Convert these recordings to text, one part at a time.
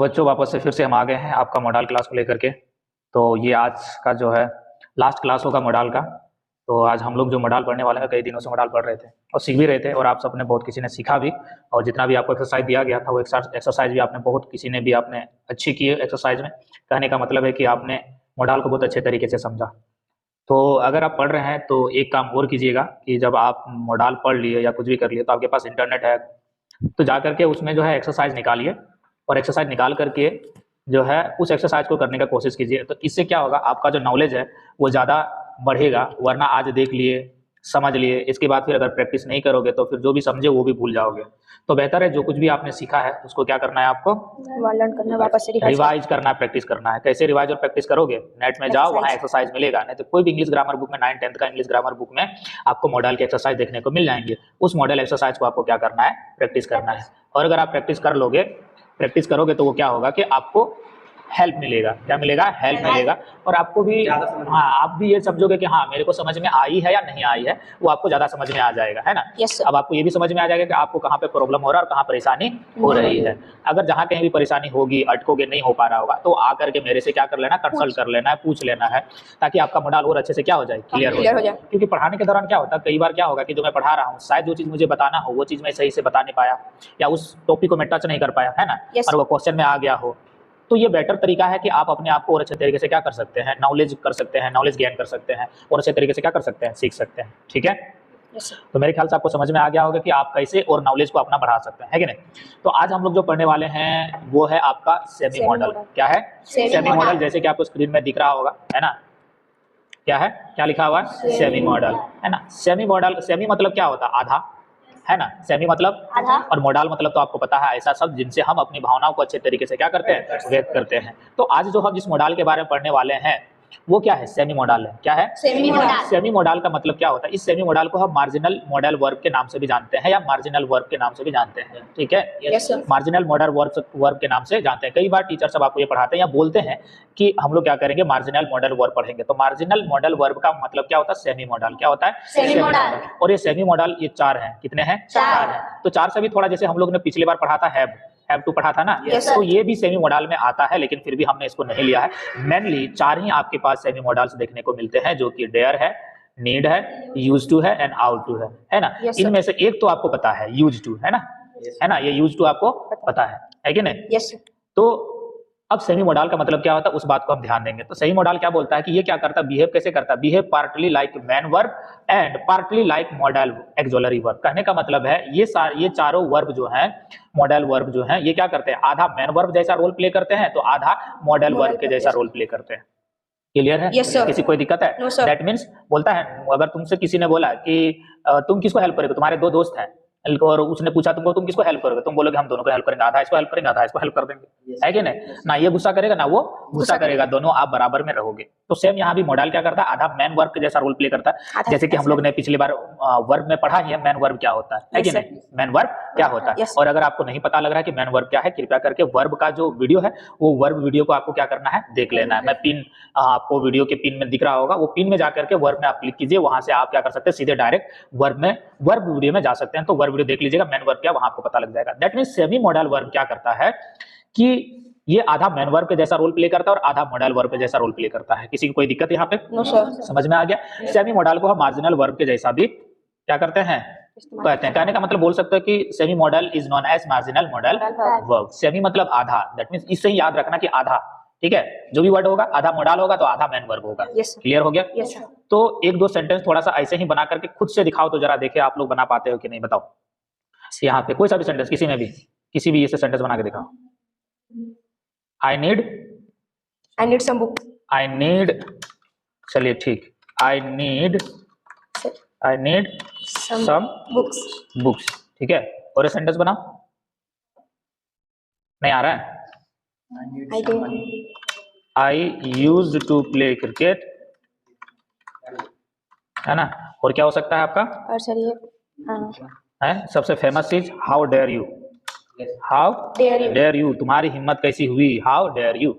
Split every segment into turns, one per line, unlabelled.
बच्चों वापस से फिर से हम आ गए हैं आपका मॉडल क्लास को लेकर के। तो ये आज का जो है लास्ट क्लास होगा मॉडल का। तो आज हम लोग जो मॉडल पढ़ने वाले हैं, कई दिनों से मॉडल पढ़ रहे थे और सीख भी रहे थे, और आप सबने बहुत किसी ने सीखा भी, और जितना भी आपको एक्सरसाइज दिया गया था वो एक्सरसाइज भी आपने बहुत किसी ने भी आपने अच्छी की है एक्सरसाइज में। कहने का मतलब है कि आपने मॉडल को बहुत अच्छे तरीके से समझा। तो अगर आप पढ़ रहे हैं तो एक काम और कीजिएगा कि जब आप मॉडल पढ़ लिए या कुछ भी कर लिए तो आपके पास इंटरनेट है, तो जा करके उसमें जो है एक्सरसाइज निकालिए, और एक्सरसाइज निकाल करके जो है उस एक्सरसाइज को करने का कोशिश कीजिए। तो इससे क्या होगा, आपका जो नॉलेज है वो ज़्यादा बढ़ेगा। वरना आज देख लिए, समझ लिए, इसके बाद फिर अगर प्रैक्टिस नहीं करोगे तो फिर जो भी समझे वो भी भूल जाओगे। तो बेहतर है जो कुछ भी आपने सीखा है उसको क्या करना है, आपको
लर्न करना, वापस से
रिवाइज करना है, प्रैक्टिस करना है। कैसे रिवाइज और प्रैक्टिस करोगे, नेट में जाओ, वहाँ एक्सरसाइज मिलेगा। नहीं तो कोई भी इंग्लिश ग्रामर बुक में 9th-10th का इंग्लिश ग्रामर बुक में आपको मॉडल की एक्सरसाइज देखने को मिल जाएंगे। उस मॉडल एक्सरसाइज को आपको क्या करना है, प्रैक्टिस करना है। और अगर आप प्रैक्टिस करोगे तो वो क्या होगा कि आपको हेल्प मिलेगा। क्या मिलेगा, हेल्प मिलेगा। और आपको भी आप भी ये समझोगे कि हाँ मेरे को समझ में आई है या नहीं आई है, वो आपको ज़्यादा समझ में आ जाएगा, है ना। अब आपको ये भी समझ में आ जाएगा कि आपको कहाँ पे प्रॉब्लम हो रहा है और कहाँ परेशानी हो रही है। अगर जहाँ कहीं भी परेशानी होगी, अटकोगे, नहीं हो पा रहा होगा, तो आकर के मेरे से क्या कर लेना, कंसल्ट कर लेना है, पूछ लेना है, ताकि आपका मॉडल और अच्छे से क्या हो जाए, क्लियर हो जाए। क्योंकि पढ़ाने के दौरान क्या होता है, कई बार क्या होगा कि जो मैं पढ़ा रहा हूँ शायद जो चीज़ मुझे बताना हो वो चीज़ मैं सही से बता नहीं पाया, या उस टॉपिक को मैं टच नहीं कर पाया, है ना, और वो क्वेश्चन में आ गया हो। तो ये बेटर तरीका है कि आप अपने आप को और अच्छे तरीके से क्या कर सकते हैं, नॉलेज कर सकते हैं, नॉलेज गेन कर सकते हैं, और अच्छे तरीके से क्या कर सकते हैं, सीख सकते हैं। ठीक है, तो मेरे ख्याल से आपको समझ में आ गया होगा कि आप कैसे और नॉलेज को अपना बढ़ा सकते हैं, है कि नहीं। तो आज हम लोग जो पढ़ने वाले हैं वो है आपका सेमी मॉडल। क्या है, सेमी मॉडल। जैसे कि आपको स्क्रीन में दिख रहा होगा, है ना, क्या है, क्या लिखा हुआ है, सेमी मॉडल, है ना। सेमी मॉडल, सेमी मतलब क्या होता है, आधा, है ना। सेमी मतलब आधा, और मॉडल मतलब तो आपको पता है ऐसा शब्द जिनसे हम अपनी भावनाओं को अच्छे तरीके से क्या करते हैं, व्यक्त करते हैं। तो आज जो हम जिस मॉडल के बारे में पढ़ने वाले हैं वो क्या है, सेमी मॉडल है। क्या है, सेमी मॉडल। सेमी मॉडल का मतलब क्या होता है, इस सेमी मॉडल को हम मार्जिनल मॉडल वर्ब के नाम से भी जानते हैं, या मार्जिनल वर्ब के नाम से भी जानते हैं। ठीक है, मार्जिनल मॉडल वर्ब के नाम से जानते हैं। कई बार टीचर सब आपको ये पढ़ाते हैं या बोलते हैं कि हम लोग क्या करेंगे, मार्जिनल मॉडल वर्ब पढ़ेंगे। तो मार्जिनल मॉडल वर्ब का मतलब क्या होता है, सेमी मॉडल। क्या होता है, सेमी मॉडल। और ये सेमी मॉडल ये 4 हैं। कितने हैं, 4 हैं। तो 4 से भी थोड़ा, जैसे हम लोग ने पिछली बार पढ़ा था हैव टू पढ़ा था ना, तो ये भी सेमी मॉडल में आता है, लेकिन फिर भी हमने इसको नहीं लिया है। मेनली 4 ही आपके पास सेमी मॉडल्स देखने को मिलते हैं, जो कि डेयर है, नीड है, यूज टू है, एंड आउट टू है ना। इनमें से एक तो आपको पता है, यूज टू, है ना, ये यूज टू आपको पता है कि नहीं। तो अब सेमी मॉडल का मतलब क्या होता है उस बात को हम ध्यान देंगे। तो सेमी मॉडल क्या बोलता है कि ये क्या करता है, बिहेव कैसे करता है, behave partly like man verb and partly like model auxiliary verb. कहने का मतलब है ये चारों वर्ब जो हैं, मॉडल वर्ब जो हैं, ये क्या करते हैं, आधा मैन वर्ब जैसा रोल प्ले करते हैं, तो आधा मॉडल वर्ब के जैसा रोल प्ले करते हैं। क्लियर है, किसी कोई दिक्कत है? दैट मीन्स बोलता है, अगर तुमसे किसी ने बोला कि तुम किसको हेल्प करोगे, तुम्हारे 2 दोस्त हैं और उसने पूछा तुमको तुम किसको हेल्प करोगे, तुम बोलोगे हम दोनों को हेल्प करेंगे, आधा इसको हेल्प करेंगे, आधा इसको हेल्प कर देंगे, है कि नहीं। ना ये गुस्सा करेगा ना वो गुस्सा करेगा, दोनों आप बराबर में रहोगे। तो सेम यहाँ भी मॉडल क्या करता है, आधा मैन वर्ब के जैसा रोल प्ले करता है। जैसे कि हम लोग ने पिछली बार वर्ब में पढ़ा ही है, मैन वर्ब क्या होता है कि नहीं, मैन वर्ब क्या होता है। और अगर आपको नहीं पता लग रहा है कि मैन वर्ब क्या है, कृपया करके वर्ब का जो वीडियो है वो वर्ब वीडियो को आपको क्या करना है, देख लेना है। मैं पिन आपको वीडियो के पिन में दिख रहा होगा, वो पिन में जाकर के वर्ब में आप क्लिक कीजिए, वहां से आप क्या कर सकते हैं, सीधे डायरेक्ट वर्ब वीडियो में जा सकते हैं। तो वर्ब वीडियो देख लीजिएगा, मैन वर्ब क्या वहां आपको पता लग जाएगा। That means semi modal verb क्या करता है कि ये आधा मैन वर्ब के जैसा रोल प्ले करता है और आधा मॉडल वर्ब के जैसा रोल प्ले करता है। किसी की कोई दिक्कत यहाँ पे? नो सर, समझ में आ गया। सेमी मॉडल को हम मार्जिनल वर्ब के जैसा भी क्या करते हैं, कहते हैं। कहने का मतलब बोल सकते हैं कि semi modal is known as marginal modal verb. Semi मतलब आधा, दैट मींस इससे ही याद रखना कि आधा, ठीक है, जो भी वर्ड होगा आधा मॉडल होगा तो आधा मैन वर्ब होगा। क्लियर हो गया? तो 1-2 सेंटेंस थोड़ा सा ऐसे ही बना करके खुद से दिखाओ, तो जरा देखे आप लोग बना पाते हो कि नहीं, बताओ। यहाँ पे कोई सा भी सेंटेंस, किसी भी ये सेंटेंस बना के दिखाओ। I need some book. I need, चलिए ठीक, आई नीड सम बुक्स, ठीक है। और ये सेंटेंस बनाओ, नहीं आ रहा है। I used to play cricket, है ना। और क्या हो सकता है आपका,
और सर ये
है सबसे फेमस चीज, हाउ डेयर यू, तुम्हारी हिम्मत कैसी हुई, हाउ डेयर यू।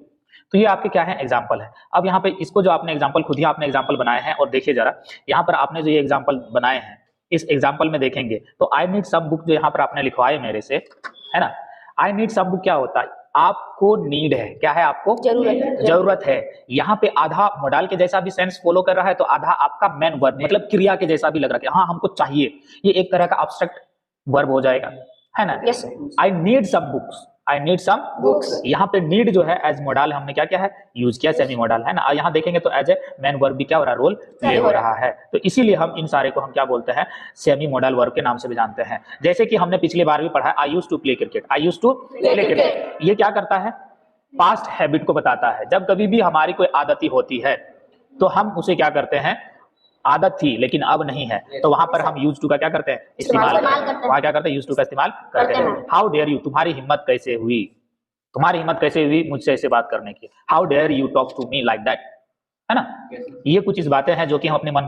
तो ये आपके क्या है, एग्जाम्पल है। अब यहाँ पे इसको जो आपने एग्जाम्पल, खुद ही आपने एग्जाम्पल बनाए हैं, और देखिए जरा यहाँ पर आपने जो ये एग्जाम्पल बनाए हैं, इस एग्जाम्पल में देखेंगे तो आई नीड सम बुक जो यहाँ पर आपने लिखवाए मेरे से, है ना। आई नीड सम बुक क्या होता है, आपको नीड है, क्या है आपको
जरूरत
जरूरत है। यहाँ पे आधा मॉडल के जैसा भी सेंस फॉलो कर रहा है, तो आधा आपका मेन वर्ब मतलब क्रिया के जैसा भी लग रहा है, हाँ हमको चाहिए, ये एक तरह का एब्स्ट्रैक्ट वर्ब हो जाएगा, है ना।
Yes, sir.
I need some books, I need some books, यहाँ पे नीड जो है एज मॉडल हमने क्या किया है, यूज किया, सेमी मॉडल, है ना। यहाँ देखेंगे तो एज ए मेन वर्ब भी क्या हो रहा है, रोल प्ले हो रहा है। तो इसीलिए हम इन सारे को हम क्या बोलते हैं, सेमी मॉडल वर्ब के नाम से भी जानते हैं। जैसे कि हमने पिछली बार भी पढ़ा है, I used to play cricket, I used to play cricket, ये क्या करता है, पास्ट हैबिट को बताता है। जब कभी भी हमारी कोई आदती होती है तो हम उसे क्या करते हैं, आदत थी लेकिन अब नहीं है, तो वहां पर हम यूज टू का क्या करते हैं, इस्तेमाल करते हैं। वहां क्या करते हैं, यूज टू का इस्तेमाल करते हैं। हाउ डेयर यू, तुम्हारी हिम्मत कैसे हुई, तुम्हारी हिम्मत कैसे हुई मुझसे ऐसे बात करने की, how dare you talk to me like that, है ना। ये कुछ इस बातें हैं जो कि हम अपने मन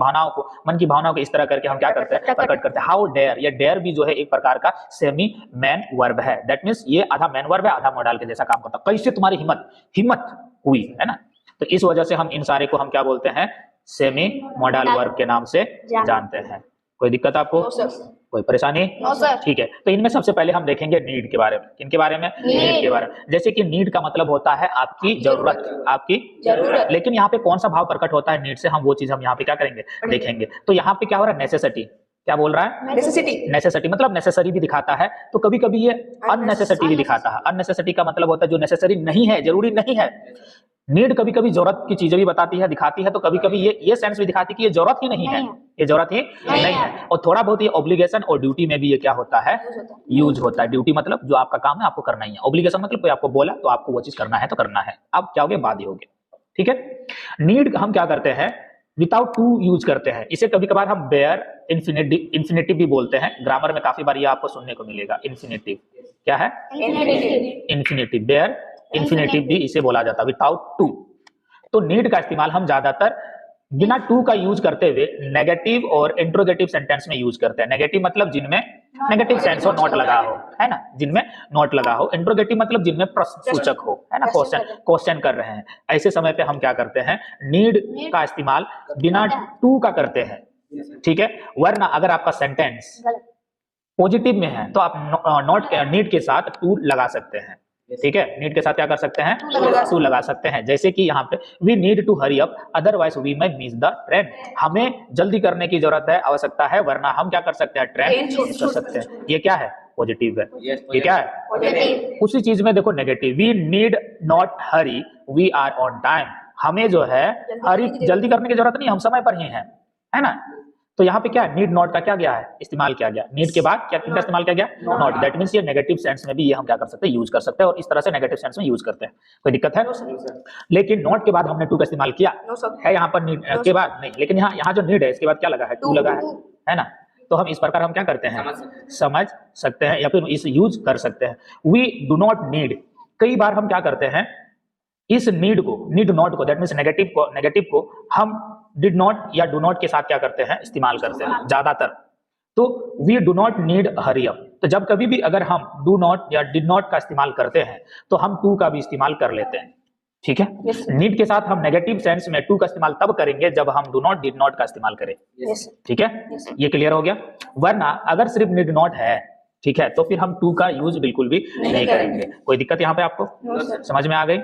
की भावनाओं को इस तरह करके हम क्या करते हैं, प्रकट करते हैं। हाउ डेयर, ये डेयर भी जो है एक प्रकार का सेमी मैन वर्ब है, दैट मींस ये आधा मैन वर्ब है, आधा मॉडल के जैसा काम करता है। कैसे तुम्हारी हिम्मत हुई, है ना। तो इस वजह से हम इन सारे को हम क्या बोलते हैं, सेमी मॉडल वर्ब के नाम से जानते हैं। कोई दिक्कत आपको, कोई परेशानी? ठीक है, तो इनमें सबसे पहले हम देखेंगे नीड के बारे में। किनके बारे में, नीड के बारे में। जैसे कि नीड का मतलब होता है आपकी जरूरत, आपकी जरूरत। लेकिन यहाँ पे कौन सा भाव प्रकट होता है नीड से, हम वो चीज हम यहाँ पे क्या करेंगे, देखेंगे। तो यहाँ पे क्या हो रहा है, नेसेसिटी, क्या बोल रहा है, नेसेसिटी मतलब नेसेसरी भी दिखाता है, तो कभी कभी ये अननेसेसिटी भी दिखाता है। अननेसेसिटी का मतलब होता है जो नेसेसरी नहीं है, जरूरी नहीं है। नीड कभी कभी जरूरत की चीजें भी बताती है, दिखाती है, तो कभी कभी ये सेंस भी दिखाती है कि ये जरूरत ही नहीं है, ये जरूरत ही नहीं है। और थोड़ा बहुत ये ऑब्लिगेशन और ड्यूटी में भी ये क्या होता है, यूज होता है। ड्यूटी मतलब जो आपका काम है आपको करना ही है, ऑब्लिगेशन मतलब कोई आपको बोला तो आपको वो चीज करना है तो करना है, आप क्या होगे, बाध्य होगे, ठीक है। नीड हम क्या करते हैं, विदाउट टू यूज करते हैं। इसे कभी कभार हम बेयर इंफिनिटिव भी बोलते हैं, ग्रामर में काफी बार ये आपको सुनने को मिलेगा। इन्फिनिटिव क्या है, इन्फिनिटिव, बेयर इन्फिनिटिव भी इसे बोला जाता है, विदाउट टू। तो नीड का इस्तेमाल हम ज्यादातर बिना टू का यूज करते हुए नेगेटिव और इंट्रोगेटिव सेंटेंस में यूज करते हैं। नेगेटिव मतलब जिनमें नेगेटिव सेंस हो, नॉट लगा हो, है ना, जिनमें नॉट लगा हो। इंट्रोगेटिव मतलब जिनमें प्रश्न सूचक हो, है ना, क्वेश्चन कर रहे हैं। ऐसे समय पे हम क्या करते हैं, नीड का इस्तेमाल बिना टू का करते हैं, ठीक है। वरना अगर आपका सेंटेंस पॉजिटिव में है तो आप नॉट नीड के साथ टू लगा सकते हैं, ठीक है। नीड के साथ क्या कर सकते हैं, टू लगा सकते हैं। जैसे कि यहाँ पे we need to hurry up otherwise we may miss the train, हमें जल्दी करने की जरूरत है, आवश्यकता है, वरना हम क्या कर सकते हैं, ट्रेन मिस कर सकते हैं। ये क्या है, पॉजिटिव है। ये क्या है, उसी चीज में देखो negative, we need not hurry we are on time, हमें जो है हरी जल्दी करने की जरूरत नहीं, हम समय पर ही है ना। तो यहाँ पे क्या नीड नॉट का क्या गया है, इस्तेमाल किया गया। नीड के बाद क्या किनका इस्तेमाल किया गया, नॉट। दैट मींस ये नेगेटिव सेंस में भी ये हम क्या कर सकते हैं, यूज कर सकते हैं, और इस तरह से नेगेटिव सेंस में यूज करते हैं। कोई दिक्कत है? लेकिन नॉट के बाद हमने टू का इस्तेमाल किया है, यहाँ पर नीड के बाद नहीं, लेकिन यहाँ जो नीड है इसके बाद क्या लगा है, टू लगा है ना। तो हम इस प्रकार हम क्या करते हैं, समझ सकते हैं या फिर इसे यूज कर सकते हैं। वी डू नॉट नीड, कई बार हम क्या करते हैं, इस नीड को, नीड नॉट को, दैट मींस नेगेटिव को हम डिड नॉट या डू नॉट के साथ क्या करते हैं, इस्तेमाल करते हैं ज्यादातर। तो we do not need hurry up, तो जब कभी भी अगर हम डू नॉट या डिड नॉट का इस्तेमाल करते हैं तो हम टू का भी इस्तेमाल कर लेते हैं, ठीक है। नीड के साथ हम नेगेटिव सेंस में टू का इस्तेमाल तब करेंगे जब हम डू नॉट डिड नॉट का इस्तेमाल करें, ठीक है। ये क्लियर हो गया। वरना अगर सिर्फ नीड नॉट है, ठीक है, तो फिर हम टू का यूज बिल्कुल भी नहीं करेंगे। कोई दिक्कत यहाँ पे आपको समझ में आ गई,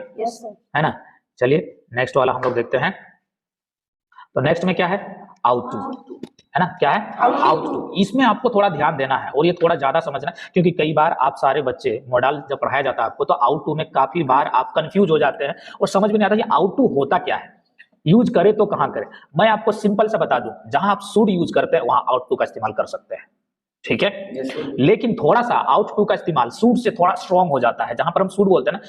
है ना। चलिए नेक्स्ट वाला हम लोग देखते हैं। तो नेक्स्ट में क्या है, आउट टू, है ना, क्या है, आउट टू। इसमें आपको थोड़ा ध्यान देना है और ये थोड़ा ज्यादा समझना है, क्योंकि कई बार आप सारे बच्चे मॉडल जब पढ़ाया जाता है आपको, तो आउट टू में काफी बार आप कंफ्यूज हो जाते हैं और समझ में नहीं आता ये आउट टू होता क्या है, यूज करे तो कहां करें। मैं आपको सिंपल से बता दूं, जहां आप शुड यूज करते हैं वहां आउट टू का इस्तेमाल कर सकते हैं, ठीक है। लेकिन थोड़ा सा आउट टू का इस्तेमाल शुड से थोड़ा स्ट्रॉन्ग हो जाता है। जहां पर हम शुड बोलते हैं ना,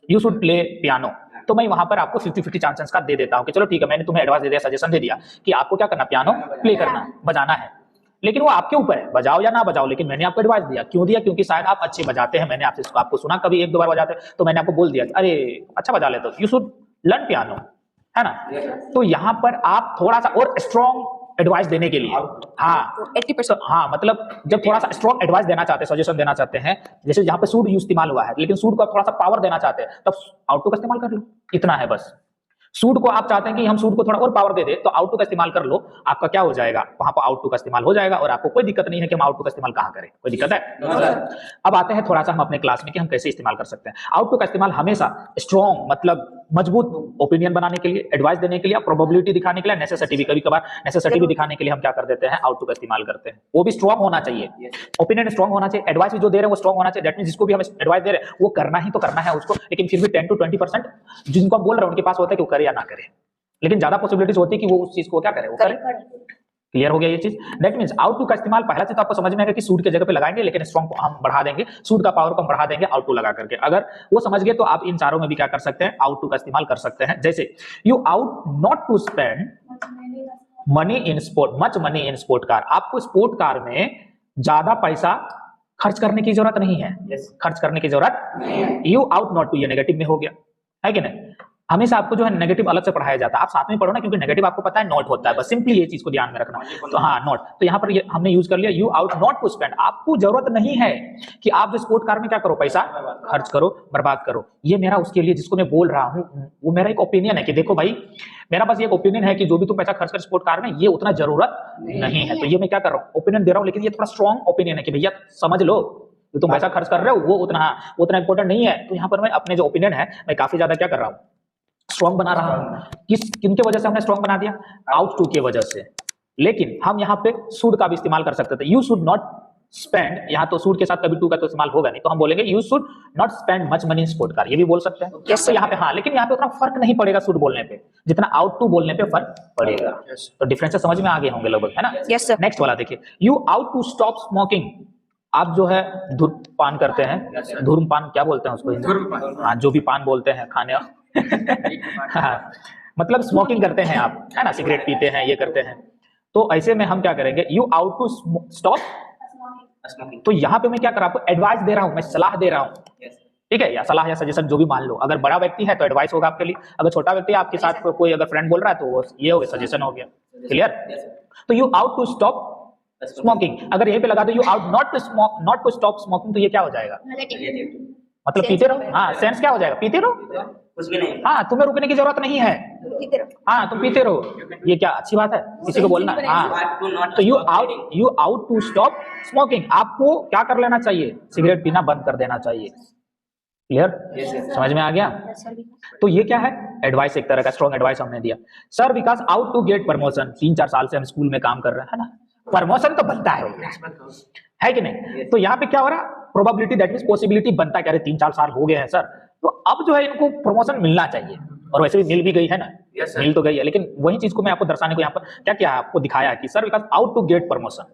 यू शुड प्ले पियानो, तो मैं वहां पर आपको 50-50 चांसेस का दे देता हूं कि चलो ठीक है, मैंने तुम्हें एडवाइस दे दिया, सजेशन दे दिया कि आपको क्या करना, पियानो प्ले करना, बजाना है। लेकिन वो आपके ऊपर है, बजाओ या ना बजाओ, लेकिन मैंने आपको एडवाइस दिया। क्यों दिया, क्योंकि शायद आप अच्छे बजाते हैं, मैंने आपको सुना कभी एक दो बार बजाते, तो मैंने आपको बोल दिया अरे अच्छा बजा लेते हो, यू शुड लर्न पियानो, है ना। तो यहाँ पर आप थोड़ा सा और स्ट्रॉन्ग एडवाइस देने के लिए, हाँ 80%, हाँ मतलब जब थोड़ा सा स्ट्रॉन्ग एडवाइस देना चाहते हैं, सजेशन देना चाहते हैं, जैसे यहाँ पे सूड इस्तेमाल हुआ है, लेकिन सूड का थोड़ा सा पावर देना चाहते हैं, तब आउट टू का इस्तेमाल कर लो, इतना है बस। सूड को आप चाहते हैं कि हम सूड को थोड़ा और पावर दे दे, तो आउट टू का इस्तेमाल कर लो, आपका क्या हो जाएगा, वहां पर आउट टू का इस्तेमाल हो जाएगा और आपको कोई दिक्कत नहीं है कि हम आउट टू का इस्तेमाल कहां करें, कोई दिक्कत है। अब आते हैं थोड़ा सा हम अपने क्लास में कि हम कैसे इस्तेमाल कर सकते हैं। आउट टू का इस्तेमाल हमेशा स्ट्रॉन्ग मतलब मजबूत ओपिनियन बनाने के लिए, एडवाइस देने के लिए, प्रोबेबिलिटी दिखाने के लिए, नेसेसिटी भी, कभी कभार नेसेसिटी भी दिखाने के लिए हम क्या कर देते हैं, आउट टू का इस्तेमाल करते हैं। वो भी स्ट्रॉन्ग होना चाहिए, ओपिनियन स्ट्रॉन्ग होना चाहिए, एडवाइस भी जो दे रहे हैं वो स्ट्रॉन्ग होना चाहिए। दैट मींस जिसको भी हम एडवाइस दे रहे हैं वो करना ही तो करना है उसको, लेकिन फिर भी 10 to 20% जिनको हम बोल रहे हैं उनके पास होता है कि वो करे या ना करे, लेकिन ज्यादा पॉसिबिलिटीज होती है कि वो उस चीज को क्या करे, वो करे। क्लियर हो गया ये चीज। दैट मींस आउट टू का इस्तेमाल पहला चीज तो आपको समझ में आएगा कि सूट के जगह पे लगाएंगे, लेकिन स्ट्रॉन्ग हम बढ़ा देंगे, सूट का पावर को हम बढ़ा देंगे आउट टू लगा करके। अगर वो समझ गए तो आप इन चारों में भी क्या कर सकते हैं, आउट टू का इस्तेमाल कर सकते हैं। जैसे you ought not to spend money in sport, much money in sport car, आपको स्पोर्ट कार में ज्यादा पैसा खर्च करने की जरूरत नहीं है, खर्च करने की जरूरत। यू आउट नॉट टू, ये नेगेटिव में हो गया, है कि नहीं। हमेशा आपको जो है नेगेटिव अलग से पढ़ाया जाता है, आप साथ में पढ़ो ना, क्योंकि नेगेटिव आपको पता है नॉट होता है, बस सिंपली ये चीज को ध्यान में रखना। तो हाँ नॉट, तो यहाँ पर ये हमने यूज कर लिया, you ought not to spend, आपको जरूरत नहीं है कि आप जो स्पोर्ट कार में क्या करो, पैसा खर्च करो, बर्बाद करो। ये मेरा उसके लिए जिसको मैं बोल रहा हूँ वो मेरा एक ओपिनियन है कि देखो भाई, मेरा बस ये ओपिनियन है कि जो भी तुम पैसा खर्च कर स्पोर्ट कार में, ये उतना जरूरत नहीं है। तो ये मैं क्या कर रहा हूँ, ओपिनियन दे रहा हूँ, लेकिन ये थोड़ा स्ट्रॉन्ग ओपिनियन है कि भैया समझ लो, जो तुम पैसा खर्च कर रहे हो वो उतना इंपॉर्टेंट नहीं है। तो यहाँ पर मैं अपने जो ओपिनियन है मैं काफी ज्यादा क्या कर रहा हूँ, स्ट्रॉन्ग बना रहा हूं। किनके वजह से हमने स्ट्रॉन्ग बना दिया, आउट टू के वजह से। लेकिन हम यहाँ पे शुड का भी इस्तेमाल कर सकते थे, यू शुड नॉट स्पेंड, यहाँ तो शुड के साथ कभी टू का तो इस्तेमाल होगा नहीं, तो हम बोलेंगे you should not spend much money in sport car, ये भी बोल सकते हैं। तो यहाँ पे हाँ, लेकिन यहाँ पे उतना फर्क नहीं पड़ेगा शुड बोलने पे जितना आउट टू बोलने पे फर्क पड़ेगा। तो डिफरेंस समझ में आ गए होंगे लगभग, है ना। नेक्स्ट वाला देखिए, you ought to stop smoking, आप जो है धूम्रपान करते हैं, धूम्रपान क्या बोलते हैं उसको, हाँ जो भी पान बोलते हैं खाने हाँ, मतलब स्मोकिंग करते हैं आप, है ना, सिगरेट पीते हैं, ये करते हैं। तो ऐसे में हम क्या करेंगे, you ought to stop smoking. तो यहाँ पे मैं क्या कर रहा हूँ, आपको एडवाइस दे रहा हूँ, मैं सलाह दे रहा हूँ, ठीक है, या सलाह या सजेशन जो भी मान लो। अगर बड़ा व्यक्ति है तो एडवाइस होगा आपके लिए, अगर छोटा व्यक्ति है आपके साथ कोई अगर फ्रेंड बोल रहा है तो वो ये हो गया, सजेशन हो गया। क्लियर। तो you ought to stop smoking, अगर यहीं पे लगा दो you ought not to smoke, not to stop smoking, तो ये क्या हो जाएगा, मतलब पीते रहो। हाँ, सेंस क्या हो जाएगा, पीते रहो, कुछ भी नहीं, हाँ तुम्हें रुकने की जरूरत नहीं है, हाँ तुम पीते रहो, ये क्या अच्छी बात है किसी को बोलना। हाँ, तो you ought to stop smoking, आपको क्या कर लेना चाहिए, सिगरेट पीना बंद कर देना चाहिए। क्लियर, समझ में आ गया। तो ये क्या है, एडवाइस, एक तरह का स्ट्रॉन्ग एडवाइस हमने दिया। Sir Vikas ought to get promotion, 3-4 साल से हम स्कूल में काम कर रहे हैं, है ना, प्रमोशन तो बनता है कि नहीं। तो यहाँ पे क्या हो रहा, प्रोबेबिलिटी दैट मींस पॉसिबिलिटी बनता है, कह रहे 3-4 साल हो गए हैं सर, तो अब जो है इनको प्रमोशन मिलना चाहिए, और वैसे भी मिल भी गई है ना, मिल तो गई है। लेकिन वही चीज को मैं आपको दर्शाने को यहाँ पर क्या किया है, आपको दिखाया कि sir Vikas ought to get promotion.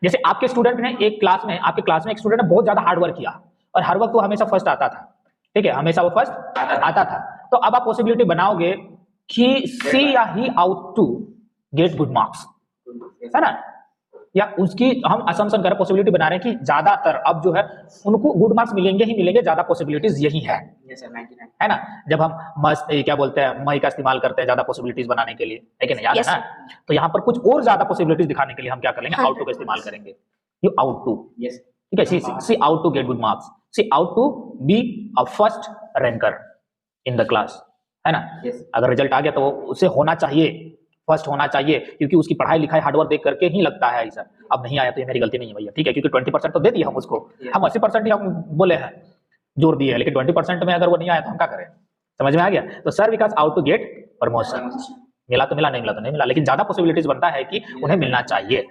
जैसे आपके स्टूडेंट ने एक क्लास में, आपके क्लास में एक स्टूडेंट ने बहुत ज्यादा हार्ड वर्क किया और हर वक्त वो हमेशा फर्स्ट आता था, ठीक है, हमेशा वो फर्स्ट आता था। तो अब आप पॉसिबिलिटी बनाओगे कि सी या he ought to get good marks, है ना, या उसकी हम असम्पशन कर पॉसिबिलिटी बना रहे हैं कि ज्यादातर अब जो है उनको गुड मार्क्स मिलेंगे ही मिलेंगे, ज्यादा पॉसिबिलिटीज यही है, है ना। जब हम मस्त क्या बोलते हैं मई का इस्तेमाल करते हैं ज्यादा पॉसिबिलिटीज बनाने के लिए, लेकिन याद है ना, तो यहाँ पर कुछ और ज्यादा पॉसिबिलिटीज दिखाने के लिए हम क्या करेंगे, आउट टू का इस्तेमाल करेंगे। यू आउट टू, ठीक है, she ought to get good marks, she ought to be a first ranker in the class, है ना। अगर रिजल्ट आ गया तो उसे होना चाहिए, फर्स्ट होना चाहिए, क्योंकि उसकी पढ़ाई लिखाई हार्डवर्क देख करके ही लगता है ऐसा। अब नहीं आया तो ये मेरी गलती नहीं है भैया, ठीक है, क्योंकि 20% तो दे दिया हम उसको, हम 80% ही हम बोले हैं, जोर दिए है, लेकिन 20% में अगर वो नहीं आया तो हम क्या करें, समझ में आ गया। तो sir Vikas ought to get promotion, मिला तो मिला, नहीं मिला तो नहीं मिला, लेकिन ज्यादा पॉसिबिलिटीज बनता है कि उन्हें मिलना चाहिए।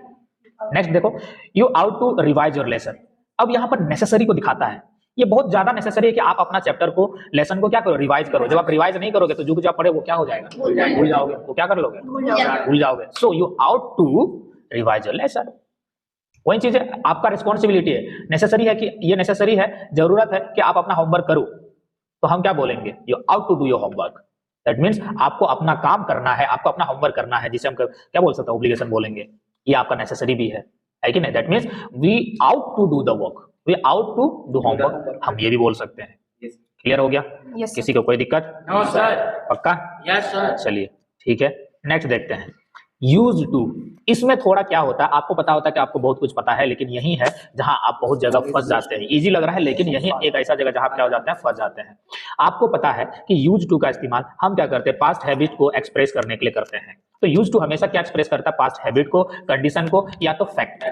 नेक्स्ट देखो, you ought to revise your lesson, अब यहाँ पर नेसेसरी को दिखाता है, ये बहुत ज्यादा नेसेसरी है कि आप अपना चैप्टर को, लेसन को क्या करो, रिवाइज करो। जब आप रिवाइज नहीं करोगे तो जो कुछ आप पढ़े वो क्या हो जाएगा, भूल जाओगे, वो क्या कर लोगे, भूल जाओगे। So you ought to revise your lesson, वही चीज है, आपका रिस्पॉन्सिबिलिटी है, नेसेसरी है कि ये नेसेसरी है, जरूरत है कि आप अपना होमवर्क करो, तो हम क्या बोलेंगे, you ought to do your homework. That means आपको अपना काम करना है, आपको अपना होमवर्क करना है, जिसे हम क्या बोल सकते हैं, ऑब्लिगेशन बोलेंगे, ये आपका नेसेसरी भी है कि नहीं। That means we ought to do the work, we ought to do homework, हम ये भी बोल सकते हैं। क्लियर हो गया, किसी को कोई दिक्कत?
No sir.
पक्का?
Yes sir.
चलिए ठीक है, नेक्स्ट देखते हैं। यूज टू, इसमें थोड़ा क्या होता है, आपको पता होता है कि आपको बहुत कुछ पता है, लेकिन यही है जहां आप बहुत जगह फंस जाते हैं। इजी लग रहा है, लेकिन यही एक ऐसा जगह जहां आप क्या हो जाते हैं, फंस जाते हैं। आपको पता है कि यूज टू का इस्तेमाल हम क्या करते हैं, पास्ट हैबिट को एक्सप्रेस करने के लिए करते हैं। तो यूज टू हमेशा क्या एक्सप्रेस करता है, पास्ट हैबिट को, कंडीशन को, या तो फैक्ट।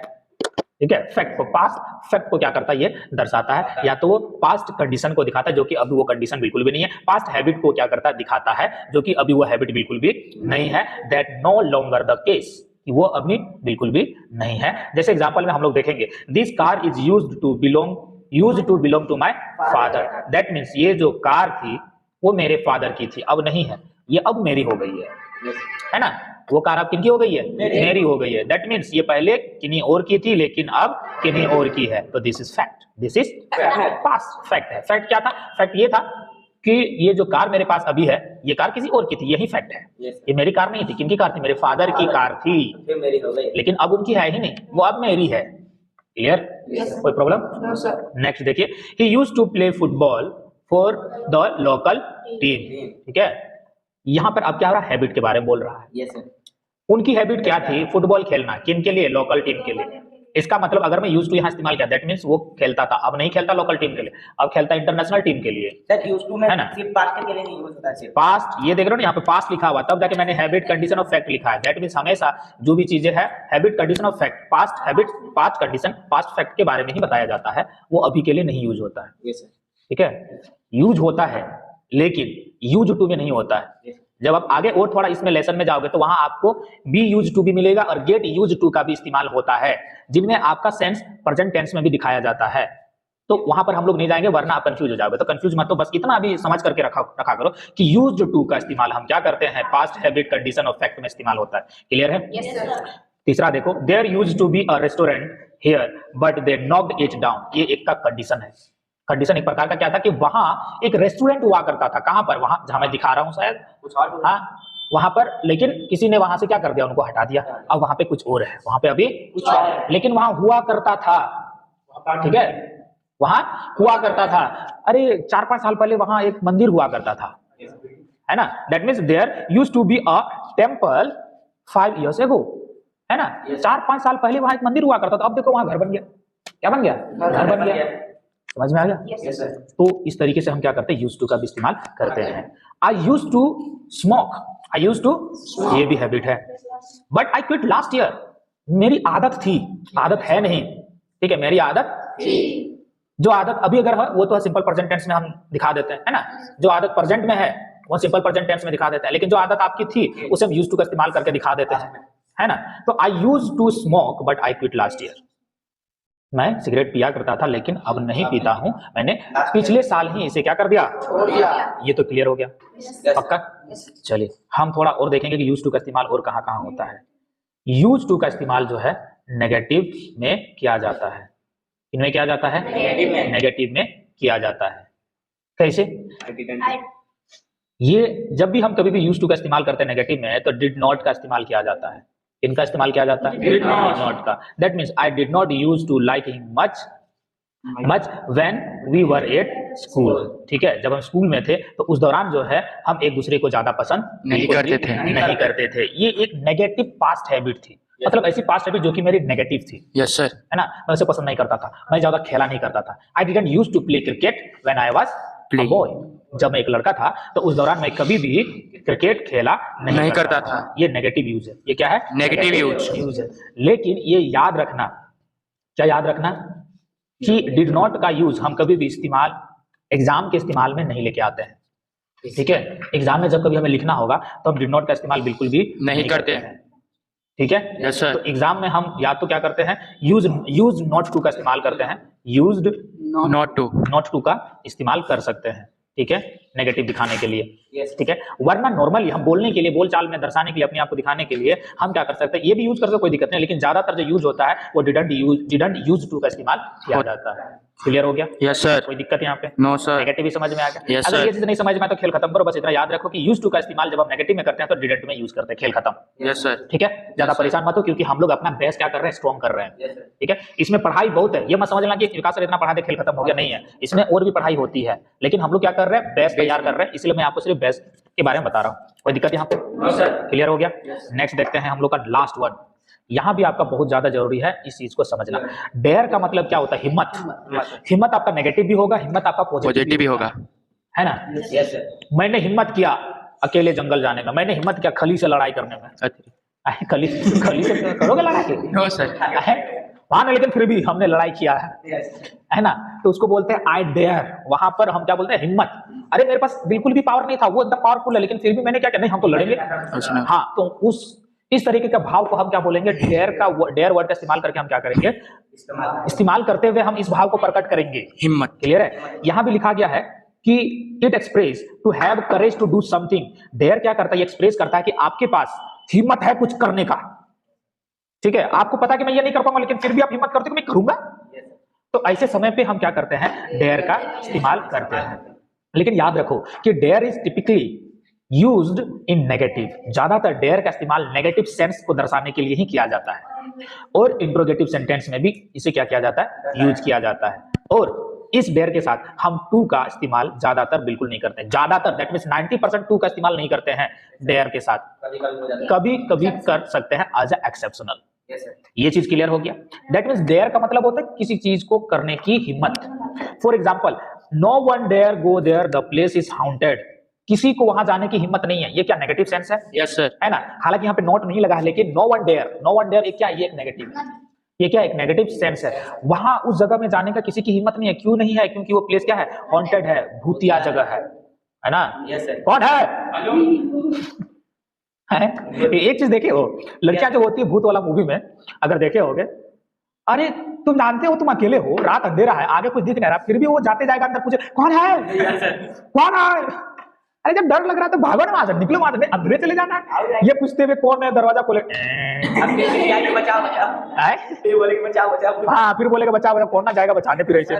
ठीक है, फैक्ट को, पास्ट फैक्ट को क्या करता है, ये दर्शाता है। या तो वो पास्ट कंडीशन को दिखाता है जो कि अभी वो कंडीशन बिल्कुल भी नहीं है, पास्ट हैबिट को क्या करता है, दिखाता है जो कि अभी वो हैबिट बिल्कुल भी नहीं है, that no longer the case, वो अभी बिल्कुल भी नहीं है। जैसे एग्जांपल में हम लोग देखेंगे, this car is used to belong to my father, that means ये जो कार थी वो मेरे फादर की थी, अब नहीं है, ये अब मेरी हो गई है ना। वो कार अब किनकी हो गई है, मेरी हो गई है। दैट मींस ये पहले किन्हीं और की थी, लेकिन अब किन्हीं और की है। तो this is fact, this is past fact है। फैक्ट क्या था, फैक्ट ये था कि ये जो कार मेरे पास अभी है, ये कार किसी और की थी, यही फैक्ट है। ये मेरी कार नहीं थी, किनकी कार थी, मेरे फादर की कार थी,
मेरी हो गई,
लेकिन अब उनकी है ही नहीं, वो अब मेरी है। क्लियर, कोई प्रॉब्लम? नेक्स्ट देखिए, he used to play football for the local team. ठीक है, यहां पर अब क्या हो रहा है, हैबिट के बारे में बोल रहा है।
Yes sir.
उनकी हैबिट क्या थी, फुटबॉल खेलना, किन के लिए, लोकल टीम के लिए। इसका मतलब अगर मैं यूज टू यहां इस्तेमाल किया, दैट मींस वो खेलता था, अब नहीं खेलता लोकल टीम के लिए, अब खेलता इंटरनेशनल टीम के लिए।
सर यूज्ड टू में
है ना?
सिर्फ पास्ट के लिए नहीं यूज होता है, सिर्फ
पास्ट, ये देख रहे हो ना, यहाँ पे पास्ट लिखा हुआ, तब जाके मैंने हैबिट, कंडीशन और फैक्ट लिखा है। दैट मींस हमेशा जो भी चीजें है, हैबिट, कंडीशन और fact, past habit, past condition, past fact के बारे में ही बताया जाता है, वो अभी के लिए नहीं यूज होता है।
Yes sir.
ठीक है, यूज होता है लेकिन यूज टू में नहीं होता है। जब आप आगे और थोड़ा इसमें लेसन में जाओगे तो वहां आपको बी यूज टू भी मिलेगा और गेट यूज टू का भी इस्तेमाल होता है, जिनमें आपका सेंस प्रेजेंट टेंस में भी दिखाया जाता है। तो वहां पर हम लोग नहीं जाएंगे, वरना आप कंफ्यूज हो जाओगे। तो कंफ्यूज मत हो, बस इतना भी समझ करके रखा करो कि यूज टू का इस्तेमाल हम क्या करते हैं, पास्ट हैबिट, कंडीशन और फैक्ट में इस्तेमाल होता है। क्लियर है?
Yes, sir.
तीसरा देखो, there use to be a restaurant here but they knocked it down, ये एक का कंडीशन है। कंडीशन एक प्रकार का क्या था कि वहां एक रेस्टोरेंट हुआ करता था, कहां पर, वहां जहां मैं दिखा रहा हूं शायद,
कुछ और
हाँ वहां पर, लेकिन किसी ने वहां से क्या कर दिया, उनको हटा दिया, अब वहां पे कुछ और है, वहां पे अभी
कुछ और है,
लेकिन वहां हुआ करता था। ठीक है, वहां हुआ करता था, अरे 4-5 साल पहले वहां एक मंदिर हुआ करता था, है ना। That means there used to be a temple 5 years ago, है ना। 4-5 साल पहले वहां एक मंदिर हुआ करता था, अब देखो वहां घर बन गया। क्या बन गया? घर बन गया। समझ में आ गया?
Yes sir.
तो इस तरीके से हम क्या करते हैं, यूज टू का भी इस्तेमाल करते हैं। I used to smoke, I used to, ये भी हैबिट है। But I quit last year, मेरी आदत थी, आदत है नहीं। ठीक है, मेरी आदत थी। जो आदत अभी अगर है वो तो सिंपल प्रेजेंट टेंस में हम दिखा देते हैं, है ना। जो आदत प्रेजेंट में है वो सिंपल प्रेजेंट टेंस में दिखा देते हैं, लेकिन जो आदत आपकी थी उसे हम यूज टू का इस्तेमाल करके दिखा देते हैं, है ना। तो I used to smoke but I quit last year, मैं सिगरेट पिया करता था लेकिन अब नहीं पीता हूं, मैंने पिछले साल ही इसे क्या कर दिया,
छोड़ दिया।
ये तो क्लियर हो गया, पक्का। चलिए हम थोड़ा और देखेंगे कि यूज टू का इस्तेमाल और कहां कहां होता है। यूज टू का इस्तेमाल जो है नेगेटिव में किया जाता है। इनमें किया जाता है, नेगेटिव में किया जाता है। कैसे? ये जब भी हम कभी भी यूज टू का इस्तेमाल करते हैं नेगेटिव में, तो डिड नॉट का इस्तेमाल किया जाता है। इनका इस्तेमाल किया जाता है, डिड नॉट का। That means I did not use to like him much when we were at school. ठीक है, जब हम स्कूल में थे तो उस दौरान जो है हम एक दूसरे को ज्यादा पसंद
नहीं करते थे।
ये एक नेगेटिव पास्ट हैबिट थी, मतलब ऐसी पास्ट हैबिट जो कि मेरी नेगेटिव थी,
यस सर।
है ना। मैं उसे पसंद नहीं करता था, मैं ज्यादा खेला नहीं करता था। I didn't use to play cricket when I was a boy, जब मैं एक लड़का था तो उस दौरान मैं कभी भी क्रिकेट खेला नहीं करता था। ये नेगेटिव यूज है, ये क्या है,
नेगेटिव यूज
है। लेकिन ये याद रखना, क्या याद रखना कि डिड नॉट का यूज हम कभी भी इस्तेमाल एग्जाम के इस्तेमाल में नहीं लेके आते हैं। ठीक है, एग्जाम में जब कभी हमें लिखना होगा तो हम डिड नॉट का इस्तेमाल बिल्कुल भी
नहीं करते हैं।
ठीक है,
यस सर।
तो एग्जाम में हम या तो क्या करते हैं, यूज नॉट टू का इस्तेमाल करते हैं, यूज्ड नॉट टू का इस्तेमाल कर सकते हैं। ठीक है, नेगेटिव दिखाने के लिए। ठीक है, वरना नॉर्मली हम बोलने के लिए, बोलचाल में दर्शाने के लिए, अपने आप को दिखाने के लिए हम क्या कर सकते हैं, ये भी यूज कर सकते, कोई दिक्कत नहीं, लेकिन ज्यादातर जो यूज होता है वो डिडंट यूज टू का इस्तेमाल किया जाता है। क्लियर हो गया?
Yes sir.
कोई दिक्कत यहाँ पे?
No sir.
नेगेटिव ही समझ में आ गया?
Yes,
अगर
sir.
ये चीज नहीं समझ में आए तो खेल खत्म करो। बस इतना याद रखो कि यूज टू का इस्तेमाल जब हम नेगेटिव में करते हैं तो डिडंट में यूज करते हैं, खेल खत्म।
Yes sir.
ठीक है, ज्यादा परेशान मत हो, क्योंकि हम लोग अपना बेस क्या कर रहे हैं, स्ट्रॉन्ग कर रहे हैं। ठीक है, इसमें पढ़ाई बहुत है, ये मत समझना कि विकास सर इतना पढ़ा दे खेल खत्म हो गया, नहीं है। इसमें और भी पढ़ाई होती है, लेकिन हम लोग क्या कर रहे हैं, बेस तैयार कर रहे हैं, इसलिए मैं आपको सिर्फ बेस के बारे में बता रहा हूँ। कोई दिक्कत यहाँ पे? क्लियर हो गया? नेक्स्ट देखते हैं हम लोग का लास्ट वर्ड। यहाँ भी आपका बहुत ज्यादा जरूरी है इस चीज को समझना। डेयर का मतलब क्या होता है? हिम्मत। हिम्मत आपका नेगेटिव भी होगा, हिम्मत आपका
पॉजिटिव भी होगा,
है ना।
Yes sir.
मैंने हिम्मत किया अकेले जंगल जाने में, मैंने हिम्मत किया खली से लड़ाई करने में। खली से करोगे लड़ाई?
नो सर,
वहां ना, लेकिन फिर भी हमने लड़ाई किया है ना, तो उसको बोलते हैं आई डेयर। वहां पर हम क्या बोलते हैं? हिम्मत। अरे मेरे पास बिल्कुल भी पावर नहीं था, वो एकदम पावरफुल है, लेकिन फिर भी मैंने क्या किया? नहीं, हम तो लड़ेंगे। हाँ, तो इस तरीके का भाव को हम क्या बोलेंगे? डेयर वर्ड का इस्तेमाल करके हम क्या करेंगे? इस्तेमाल करते हुए हम इस भाव को प्रकट करेंगे,
हिम्मत।
क्लियर है? यहां भी लिखा गया है कि it express to have courage to do something. Dare क्या करता है? ये एक्सप्रेस करता है कि आपके पास हिम्मत है कुछ करने का, ठीक है। आपको पता है कि मैं ये नहीं कर पाऊंगा, लेकिन फिर भी आप हिम्मत करते हो कि मैं करूंगा। तो ऐसे समय पे हम क्या करते हैं? डेयर का इस्तेमाल करते हैं। लेकिन याद रखो कि dare is typically used in negative. ज्यादातर डेयर का इस्तेमाल नेगेटिव सेंस को दर्शाने के लिए ही किया जाता है, और इंट्रोगेटिव सेंटेंस में भी इसे क्या किया जाता है? यूज किया जाता है। और इस डेयर के साथ हम टू का इस्तेमाल ज्यादातर बिल्कुल नहीं करते। ज्यादातर दैट मींस 90% टू का इस्तेमाल नहीं करते हैं डेयर के साथ। कभी कभी कर सकते हैं एज ए एक्सेप्शनल। ये चीज क्लियर हो गया? दैट मींस डेयर का मतलब होता है किसी चीज को करने की हिम्मत। For example, no one dare go there, the place is haunted. किसी को वहां जाने की हिम्मत नहीं है। ये क्या नेगेटिव सेंस है?
यस सर,
है ना। हालांकि यहाँ पे नोट नहीं लगा है, लेकिन नो वन डेयर एक क्या? ये एक नेगेटिव, ये क्या? एक नेगेटिव सेंस है। वहां उस जगह में जाने का किसी की हिम्मत नहीं है। क्यों नहीं है? क्योंकि वो प्लेस क्या है? हॉन्टेड है, भूतिया जगह है ना। कौन है? एक चीज देखे हो, लड़कियां जो होती है भूत वाला मूवी में, अगर देखे होगे, अरे तुम जानते हो तुम अकेले हो, रात अंधेरा है, आगे कुछ दिख नहीं रहा, फिर भी वो जाते जाएगा अंदर, पूछे कौन है, कौन है। अरे जब डर लग रहा है तो भागो ना वहां से, निकलो वहां से, अंदर चले जाना है। ये पूछते हुए कौन है, दरवाजा खोले, हाँ फिर बोलेगा बचाओ, कौन ना जाएगा बचाने फिर ऐसे।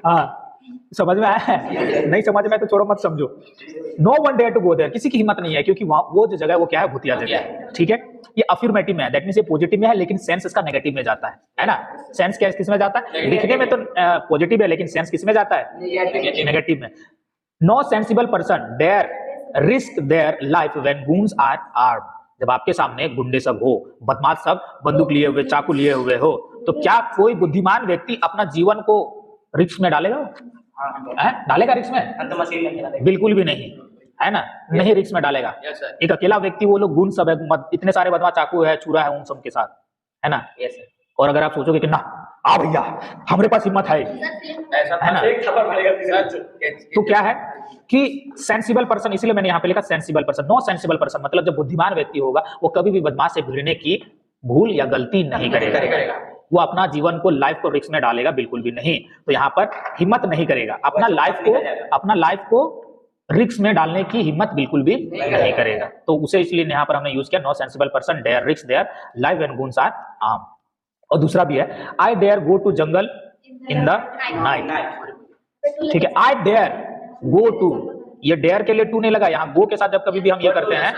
हाँ समझ में आया है? नहीं समझ में तो छोड़ो, मत समझो। No one dare to go there, किसी की हिम्मत नहीं है, क्योंकि वहां वो जो जगह है वो क्या है? भूतिया जगह है, ठीक है। ये अफर्मेटिव में है, दैट मींस ये पॉजिटिव में है, लेकिन सेंस इसका नेगेटिव में जाता है ना। सेंस क्या किस में जाता है? दिखने में तो पॉजिटिव है, लेकिन सेंस किस में जाता है? नेगेटिव में। No sensible person dare risk their life when goons are armed. जब आपके सामने गुंडे सब हो, बदमाश सब बंदूक लिए हुए, चाकू लिए हुए हो, तो क्या कोई बुद्धिमान व्यक्ति अपना जीवन को रिस्क में डालेगा? डालेगा रिस्क में? बिल्कुल भी नहीं, है ना। नहीं रिस्क में डालेगा। एक अकेला व्यक्ति, वो लोग गुण सब है, इतने सारे बदमाश, चाकू है, छुरा है, उन सब के साथ, है ना। और अगर आप सोचोगे कि ना आ भैया हमारे पास हिम्मत है ना, तो क्या है कि सेंसिबल पर्सन, इसीलिए मैंने यहाँ पे लिखा sensible person. No sensible person मतलब जब बुद्धिमान व्यक्ति होगा, वो कभी भी बदमाश से भिड़ने की भूल या गलती नहीं करेगा। वो अपना जीवन को, लाइफ को रिस्क में डालेगा बिल्कुल भी नहीं। तो यहाँ पर हिम्मत नहीं करेगा, अपना लाइफ को रिस्क में डालने की हिम्मत बिल्कुल भी नहीं करेगा। तो उसे इसलिए यहाँ पर हमने यूज किया no sensible person dare risk their life when goons are armed. और दूसरा भी है, I dare go to jungle in the night, ठीक है। आई डेयर गो टू, ये डेयर के लिए टू नहीं लगा, यहाँ गो के साथ जब कभी भी हम ये करते हैं,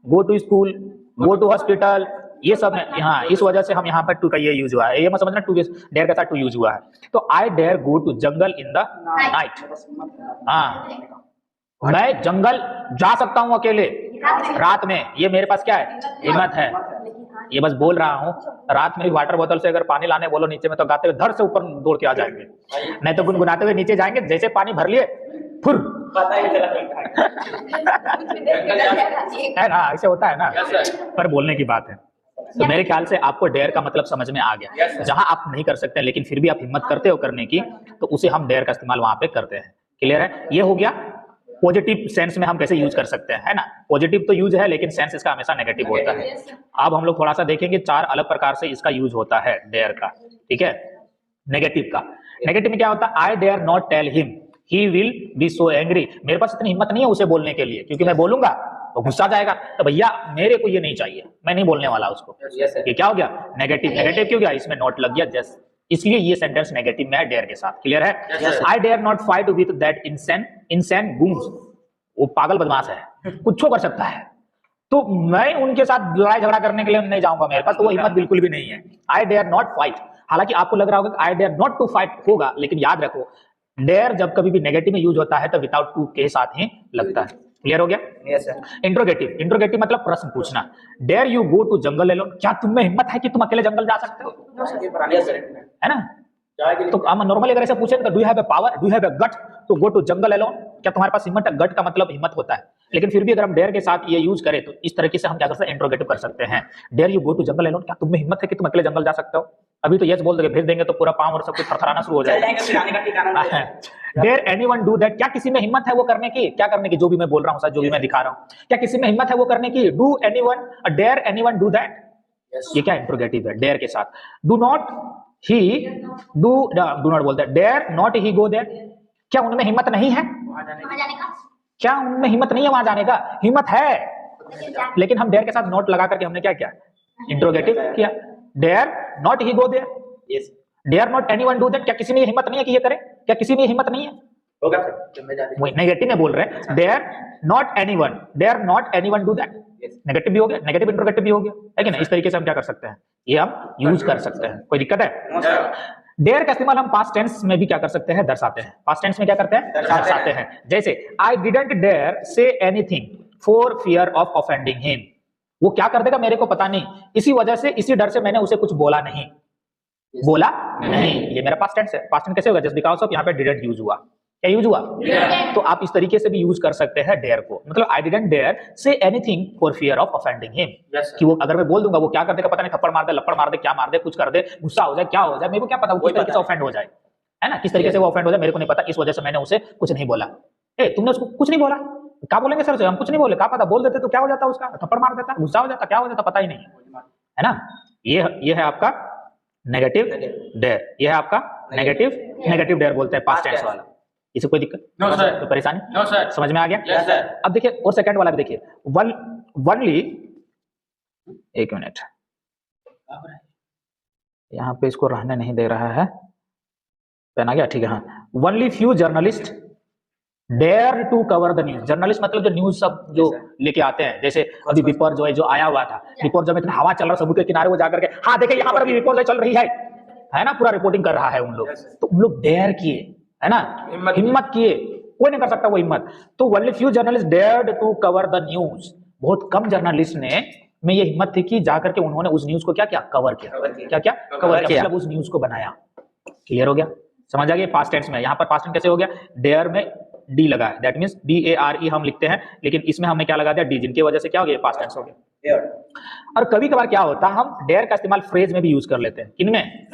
go to school, go to hospital, ये सब है यहाँ, इस वजह से हम यहाँ पर टू का ये यूज हुआ है। ये मत समझना टू डेयर के साथ टू यूज हुआ है। तो I dare go to jungle in the night, मैं जंगल जा सकता हूं अकेले रात में, ये मेरे पास क्या है? हिम्मत है। ये बस बोल रहा हूँ, रात में वाटर बोतल से अगर पानी लाने बोलो नीचे में, तो गाते हुए धड़ से ऊपर दौड़ के आ जाएंगे, नहीं तो गुनगुनाते हुए नीचे जाएंगे, जैसे पानी भर लिए फुर, है ना, ऐसे होता है ना। पर बोलने की बात है। तो मेरे ख्याल से आपको डेयर का मतलब समझ में आ गया। जहां आप नहीं कर सकते लेकिन फिर भी आप हिम्मत करते हो करने की, तो उसे हम डेयर का इस्तेमाल वहां पे करते हैं। क्लियर है? ये हो गया पॉजिटिव सेंस में हम कैसे यूज कर सकते हैं, है ना। पॉजिटिव तो यूज है, लेकिन सेंस इसका हमेशा नेगेटिव होता है। अब हम लोग थोड़ा सा देखेंगे 4 अलग प्रकार से इसका यूज होता है डेयर का, ठीक है। नेगेटिव का, नेगेटिव में क्या होता है? I dare not tell him he will be so angry. मेरे पास इतनी हिम्मत नहीं है उसे बोलने के लिए, क्योंकि मैं बोलूंगा तो गुस्सा जाएगा, तो भैया मेरे को ये नहीं चाहिए, मैं नहीं बोलने वाला उसको। ये क्या हो गया? नेगेटिव। नेगेटिव क्यों गया? इसमें नॉट लग गया जस्ट, इसलिए ये सेंटेंस नेगेटिव में है डेयर के साथ। क्लियर है? I dare not fight with that insane goons, वो पागल बदमाश है, कुछ कर सकता है, तो मैं उनके साथ लड़ाई झगड़ा करने के लिए नहीं जाऊंगा, मेरे पास तो वो हिम्मत बिल्कुल भी नहीं है। आई डेयर नॉट फाइट, हालांकि आपको लग रहा होगा कि I dare not to fight होगा, लेकिन याद रखो डेयर जब कभी भी नेगेटिव में यूज होता है तो विदाउट टू के साथ ही लगता है। क्लियर हो गया?
Yes sir.
इंट्रोगेटिव, इंट्रोगेटिव मतलब प्रश्न पूछना। Dare you go to jungle alone, क्या तुम में हिम्मत है कि तुम अकेले जंगल जा सकते हो?
Yes sir.
है ना? तो हम नॉर्मली अगर ऐसे पूछे तो do you have a power, do you have a gut to go to jungle alone, क्या तुम्हारे पास हिम्मत है? गट का मतलब हिम्मत होता है, लेकिन फिर भी अगर हम डेयर के साथ ये यूज करें तो इस तरीके से हम क्या कर सकते हैं? इंट्रोगेटिव कर सकते हैं। Dare you go to jungle alone, क्या तुम में हिम्मत है कि तुम अकेले जंगल जा सकते हो? अभी तो यस बोल दोगे, भेज देंगे तो पूरा पांव और सब कुछ थरथराना शुरू हो
चल
जाएगा।
जाएंगे फिर आने का ठिकाना नहीं है।
डेयर एनीवन डू दैट, क्या किसी में हिम्मत है वो करने की? क्या करने की? जो भी मैं बोल रहा हूँ सर, जो भी मैं दिखा रहा हूँ, क्या किसी में हिम्मत है वो करने की? Do anyone, dare anyone do that, ये क्या इंट्रोगेटिव है? डेयर के साथ। Do not he do not बोलते हैं, dare not he go there, क्या उनमें हिम्मत नहीं है? क्या उनमें हिम्मत नहीं है वहां जाने का? हिम्मत है, लेकिन हम डेयर के साथ नॉट लगा करके हमने क्या किया? इंट्रोगेटिव किया। Dare not he go there,
yes
dare not anyone do that, क्या किसी में ये हिम्मत नहीं है कि ये करे? क्या किसी में ये हिम्मत नहीं है?
होगा सर। मैं जाते
वही नेगेटिव में बोल रहे हैं, dare not anyone, dare not anyone do that, negative भी हो गया, नेगेटिव इंट्रोगेटिव भी हो गया, है कि ना? इस तरीके से हम क्या कर सकते हैं? ये हम यूज कर सकते हैं। कोई दिक्कत है? डेयर का इस्तेमाल हम पास्ट टेंस में भी क्या कर सकते हैं? दर्शाते हैं। पास्ट टेंस में क्या करते हैं? दर्शाते हैं। जैसे I didn't dare say anything for fear of offending him, वो क्या कर देगा मेरे को पता नहीं, इसी वजह से, इसी डर से मैंने उसे कुछ बोला नहीं। बोला नहीं, ये मेरा पास्ट टेंस है। पास्ट टेंस कैसे होगा? जस्ट बिकॉज़ ऑफ, यहाँ पे डिडंट यूज हुआ। क्या यूज हुआ? तो आप इस तरीके से भी यूज कर सकते हैं डेयर को। मतलब I didn't dare say anything for fear of offending him, कि वो अगर मैं बोल दूंगा वो क्या कर देगा पता नहीं, थप्पड़ मार दे, लपड़ मार दे, क्या मार दे, कुछ कर दे, गुस्सा हो जाए, क्या हो जाए, मेरे को क्या पता, वो किस तरीके से ऑफेंड हो जाए, है ना? किस तरीके से वो ऑफेंड हो जाए मेरे को नहीं पता, इस वजह से मैंने उसे कुछ नहीं बोला। ए तुमने उसको कुछ नहीं बोला, क्या बोलेंगे सर से? हम कुछ नहीं बोले, क्या पता बोल देते तो क्या हो जाता उसका? थप्पड़ मार देता, गुस्सा हो जाता, क्या हो जाता, पता ही नहीं, है ना? ये है आपका नेगेटिव डेयर, ये है आपका नेगेटिव डेयर बोलते हैं पास्ट टेंस वाला। इसे कोई दिक्कत?
No sir.
कोई परेशानी?
No sir.
समझ में आ गया?
Yes sir.
अब देखिए और सेकंड वाला भी देखिए, वनली, एक मिनट, यहाँ पे इसको रहने नहीं दे रहा है, पेन आ गया? ठीक है, हाँ। Only few journalist dare to cover the news, journalist मतलब जो न्यूज सब जो लेके आते हैं, जैसे अभी विपर जो है, जो आया हुआ था, विपर जब इतना हवा चल रहा समुद्र के किनारे, वो जाकर के हाँ देखिए यहाँ पर अभी विपर चल रही है ना, पूरा रिपोर्टिंग कर रहा है उन लोग, तो उन लोग डेयर किए, है ना, हिम्मत किए, कोई नहीं कर सकता वो हिम्मत। तो only few journalist dared to cover the news, बहुत कम जर्नलिस्ट ने में ये हिम्मत थी कि जाकर के उन्होंने उस न्यूज को क्या किया? कवर किया। क्या कवर किया, मतलब उस न्यूज को बनाया। क्लियर हो गया? समझ आ गया? पास्ट टेंस में, यहाँ पर पास्ट टेंस कैसे हो गया? डेयर में डी लगा है, दैट मींस DARE हम लिखते हैं, लेकिन इसमें हमने क्या लगा दिया? डी, जिनकी वजह से क्या हो गया? पास्ट टेंस हो गया। और कभी कभार क्या होता है, हम डेयर का इस्तेमाल फ्रेज में भी यूज कर लेते हैं। किनमें?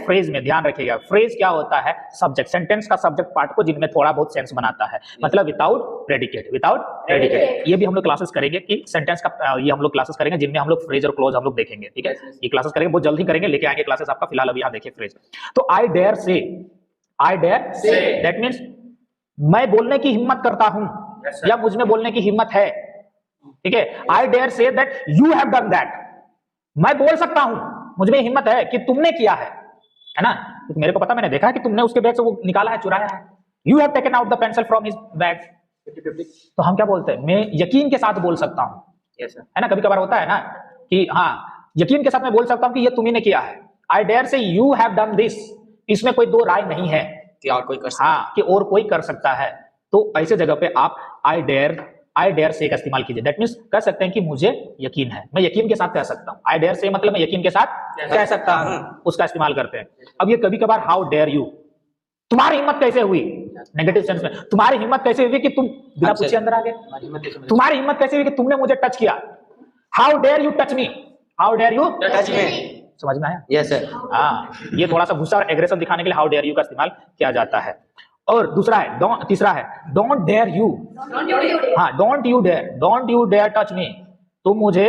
फ्रेज में। ध्यान रखिएगा, फ्रेज क्या होता है? सब्जेक्ट, सेंटेंस का सब्जेक्ट पार्ट को जिनमें थोड़ा बहुत सेंस बनाता है, मतलब विदाउट प्रेडिकेट। ये भी हम लोग क्लासेस करेंगे कि सेंटेंस का, ये हम लोग क्लासेस करेंगे जिनमें हम लोग फ्रेज और क्लोज हम लोग देखेंगे, ठीक है? ये क्लासेस करेंगे, बहुत जल्दी करेंगे, लेके आएंगे क्लासेस आपका। फिलहाल अभी यहाँ देखिए फ्रेज। तो I dare say, that means मैं बोलने की हिम्मत करता हूं, या मुझ में बोलने की हिम्मत है, ठीक है? I dare say that you have done that, मैं बोल सकता हूं, मुझ में हिम्मत है कि तुमने किया है ना? तो मेरे को पता, मैंने देखा है कि तुमने उसके बैग से वो निकाला है, चुराया है। You have taken out the pencil from his bag, तो हम क्या बोलते हैं? मैं यकीन के साथ बोल सकता हूं, है ना? कभी कभार होता है ना कि हाँ यकीन के साथ मैं बोल सकता हूं कि ये तुम्ही ने किया है। I dare say you have done this, इसमें कोई दो राय नहीं है
कि और कोई कर सकता
हाँ कि और कोई कर सकता है। तो ऐसे जगह पे आप आई डेयर से का इस्तेमाल कीजिए। दैट मींस कह सकते हैं कि मुझे यकीन है, मैं यकीन के साथ कह सकता हूं। आई डेयर से मतलब मैं यकीन के साथ कह सकता हूं, उसका इस्तेमाल करते हैं। अब ये कभी कभार हाउ डेयर यू, तुम्हारी हिम्मत कैसे हुई, नेगेटिव सेंस में, तुम्हारी हिम्मत कैसे हुई कि तुम बिना पूछे अंदर आ गए, तुम्हारी हिम्मत कैसे हुई कि तुमने मुझे टच किया, how dare you touch me, how dare you touch me. समझ में आया?
Yes sir.
हाँ, ये थोड़ा सा गुस्सा और एग्रेशन दिखाने के लिए हाउ डेयर यू का इस्तेमाल किया जाता है। और दूसरा है, तीसरा है डोंट डेयर यू, हाँ don't you dare touch me, तुम मुझे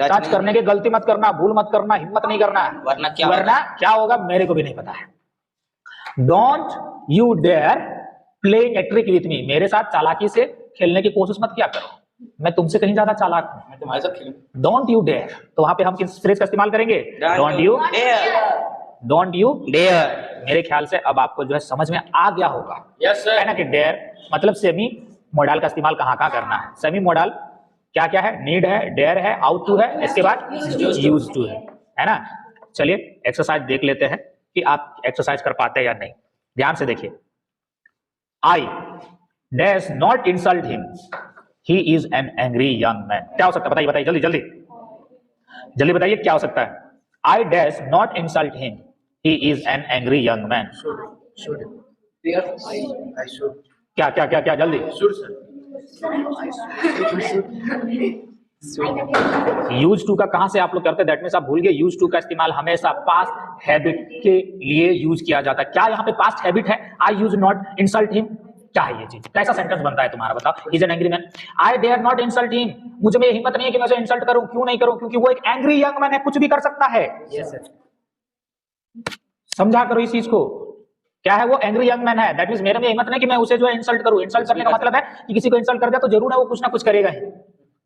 टच करने की गलती मत करना, भूल मत करना, हिम्मत नहीं करना,
वरना
क्या होगा मेरे को भी नहीं पता है। Don't you dare playing a trick with me, मेरे साथ चालाकी से खेलने की कोशिश मत किया करो, मैं तुमसे कहीं ज्यादा चालाक हूं,
मैं तुम्हारे साथ खेलूं।
डोंट यू डेयर, तो वहां पे हम किस फ्रेज का इस्तेमाल करेंगे? Don't you dare. मेरे ख्याल से अब आपको जो है समझ में आ गया होगा,
यस सर।
है ना, कि डेयर मतलब सेमी मोडल का इस्तेमाल कहाँ करना है। सेमी मोडल क्या क्या है? नीड है, डेयर है, आउट टू है, इसके बाद यूज टू है ना। चलिए एक्सरसाइज देख लेते हैं कि आप एक्सरसाइज कर पाते हैं या नहीं। ध्यान से देखिए, I dash not insult him, he is an angry young man. क्या हो सकता है बताइए बताइए जल्दी जल्दी जल्दी बताइए क्या हो सकता है। I dash not insult him, he is an angry young man.
Should. There, I should.
क्या क्या क्या क्या जल्दी।
Should, sir.
यूज टू का कहां से आप लोग करते हैं, दैट मींस आप भूल गए यूज टू का इस्तेमाल हमेशा पास्ट हैबिट के लिए यूज किया जाता है। क्या यहाँ पे पास्ट हैबिट है, आई यूज नॉट इंसल्ट हिम, क्या है ये चीज, कैसा सेंटेंस बनता है तुम्हारा बताओ। Is an angry man, I dare not insult him, मुझे में हिम्मत नहीं है कि मैं उसे इंसल्ट करूं, क्यों नहीं करूं, क्योंकि वो एक एंग्री यंग मैन है, कुछ भी कर सकता है।
Yes, sir.
समझा करो इस चीज को, क्या है वो एंग्री यंग मैन है, दैट मींस मेरे में हिम्मत नहीं कि मैं उसे जो है इंसल्ट करूं। इंसल्ट करने का मतलब है कि किसी को इंसल्ट कर दिया तो जरूर है वो कुछ ना कुछ करेगा ही,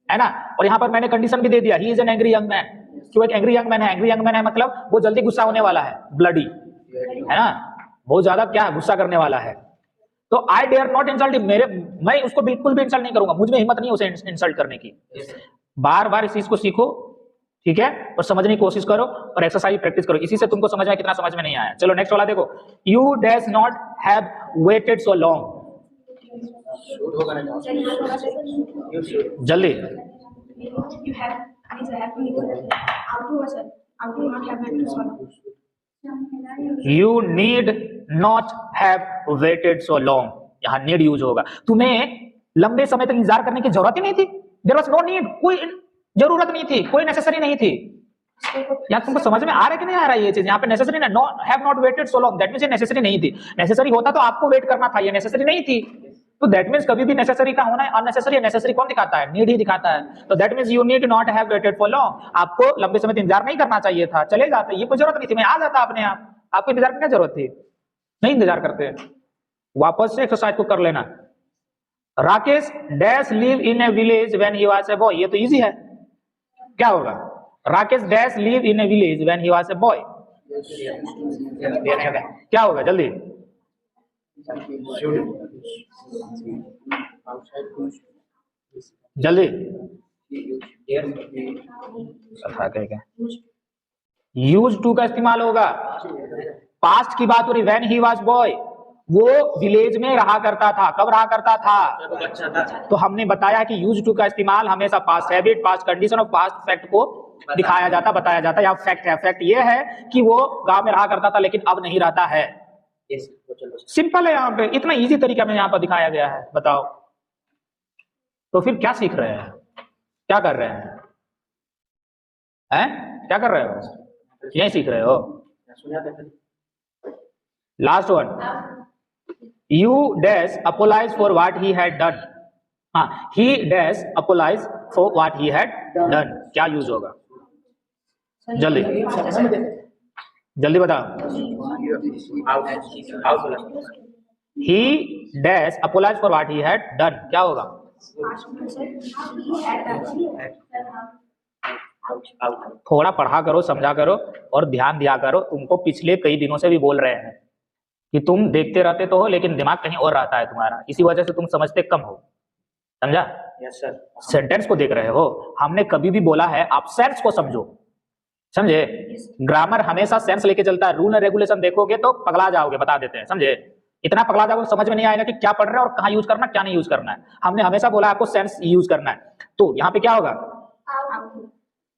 है ना। और यहाँ पर मैंने कंडीशन भी दे दिया, he is an angry young man, कि वो एक एंग्री यंग मैन है। एंग्री यंग मैन है मतलब वो जल्दी गुस्सा होने वाला है, ब्लडी, है ना, बहुत ज्यादा क्या गुस्सा करने वाला है। तो I dare not insult him, मैं उसको बिल्कुल भी इंसल्ट नहीं करूंगा, मुझ में हिम्मत नहीं है उसे इंसल्ट करने की। बार बार इस चीज को सीखो, ठीक है, और समझने की कोशिश करो और एक्सरसाइज प्रैक्टिस करो, इसी से तुमको समझ में कितना समझ में नहीं आया। चलो नेक्स्ट वाला देखो, you dash not have waited so long,
Should होगा ना? You should.
जल्दी।
You have, means I have to equal out to us, out to not have meant to solve.
You need not have waited so long, यहाँ need use होगा, तुम्हें लंबे समय तक इंतजार करने की जरूरत ही नहीं थी। देयर वाज नो नीड, कोई जरूरत नहीं थी, कोई नेसेसरी नहीं थी। यहाँ तुमको समझ में आ रहा है कि नहीं आ रहा है ये चीज, यहाँ पे नेसेसरी ना, have not waited so long, that means ये नेसेसरी नहीं थी। नेसेसरी होता तो आपको वेट करना था, ये नेसेसरी नहीं थी। तो दैट मींस कभी भी नेसेसरी का होना अननेसेसरी है, नेसेसरी कौन दिखाता है, नीड ही दिखाता है। तो that means you need not have waited for long, आपको लंबे समय तक इंतजार नहीं करना चाहिए था, चले जाते, ये कोई जरूरत नहीं थी, मैं आ जाता अपने आप, आपको इंतजार की क्या जरूरत थी, नहीं इंतजार करते। वापस से एक्सरसाइज को कर लेना। Rakesh dash live in A village when he was a boy, ये तो इजी है, क्या होगा, Rakesh dash live in A village when he was a boy, क्या होगा जल्दी।
Should. Outside push.
जल्दी
There.
यूज टू का इस्तेमाल होगा, पास्ट की बात हो रही, व्हेन ही वाज बॉय, वो विलेज में रहा करता था, कब रहा करता था, तो हमने बताया कि यूज टू का इस्तेमाल हमेशा पास्ट हैबिट, पास्ट कंडीशन और पास्ट फैक्ट को दिखाया जाता, बताया जाता है। यहाँ फैक्ट है, फैक्ट ये है कि वो गांव में रहा करता था लेकिन अब नहीं रहता है,
Yes. चलो.
सिंपल है। यहाँ पे इतना इजी तरीका में यहाँ पर दिखाया गया है, बताओ। तो फिर क्या सीख रहे हैं, क्या कर रहे हैं, क्या कर रहे हो, यही सीख रहे हो।
सुना था।
Last one, you dash apologise for what he had done, हाँ, he dash apologise for what he had done, क्या यूज होगा जल्दी जल्दी बताओ। He dash apologise for what he had done, क्या होगा, थोड़ा पढ़ा करो, समझा करो और ध्यान दिया करो। तुमको पिछले कई दिनों से भी बोल रहे हैं कि तुम देखते रहते तो हो लेकिन दिमाग कहीं और रहता है तुम्हारा, इसी वजह से तुम समझते कम हो, समझा।
Yes sir.
सेंटेंस को देख रहे हो, हमने कभी भी बोला है आप सेंस को समझो, समझे। ग्रामर हमेशा सेंस लेके चलता है, रूल एंड रेगुलेशन देखोगे तो पगला जाओगे, बता देते हैं, समझे। इतना पगला जाओगे समझ में नहीं आएगा कि क्या पढ़ रहे हैं और कहाँ यूज करना क्या नहीं यूज करना है। हमने हमेशा बोला आपको सेंस यूज करना है। तो यहाँ पे क्या होगा,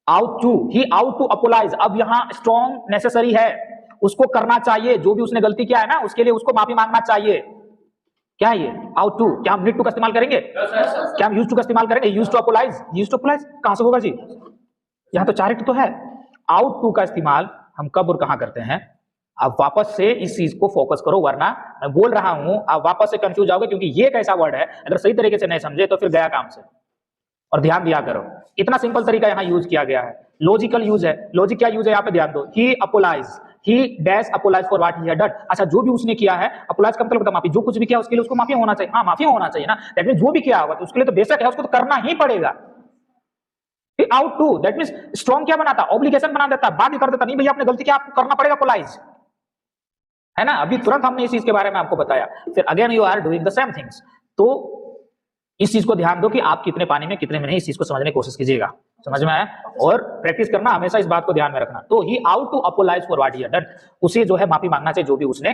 ought to, he ought to apologize, अब यहाँ स्ट्रॉन्ग नेसेसरी है, उसको करना चाहिए, जो भी उसने गलती किया है ना उसके लिए उसको माफी मांगना चाहिए। क्या है ये, आउट टू। क्या हम नीड टू का इस्तेमाल करेंगे, क्या हम यूज टू का इस्तेमाल करेंगे, use to apologize, use to apologize कहां से होगा जी, यहाँ तो चार तो है। आउट टू का इस्तेमाल हम कब और कहां करते हैं, आप वापस से इस चीज को फोकस करो, वरना मैं बोल रहा हूं आप वापस से कंफ्यूज जाओगे, क्योंकि ये एक ऐसा वर्ड है अगर सही तरीके से नहीं समझे तो फिर गया काम से। और ध्यान दिया करो, इतना सिंपल तरीका यहाँ यूज किया गया है, लॉजिकल यूज है। लॉजिक क्या यूज है यहाँ पे ध्यान दो, he apologise, he dash apologise for what he had done. अच्छा, जो भी उसने किया है, अपोलाइज का मतलब माफी, जो कुछ भी किया उसके लिए उसको माफी होना चाहिए, हाँ माफी होना चाहिए ना, दैट मींस जो भी किया होगा तो उसके लिए तो बेशक है, उसको तो करना ही पड़ेगा। Ought to that means strong क्या बनाता, ऑब्लिगेशन बना देता, बाध्य कर देता, नहीं भैया आपने गलती किया आपको करना पड़ेगा अपोलाइज, है ना। अभी तुरंत हमने इस चीज के बारे में आपको बताया, फिर again you are doing the same things. तो इस चीज को ध्यान दो कि आप कितने पानी में कितने में नहीं, इस चीज को समझने की कोशिश कीजिएगा, समझ में आया। और प्रैक्टिस करना हमेशा, इस बात को ध्यान में रखना। तो he ought to apologise for what he had done, उसे जो है माफी मांगना चाहिए जो भी उसने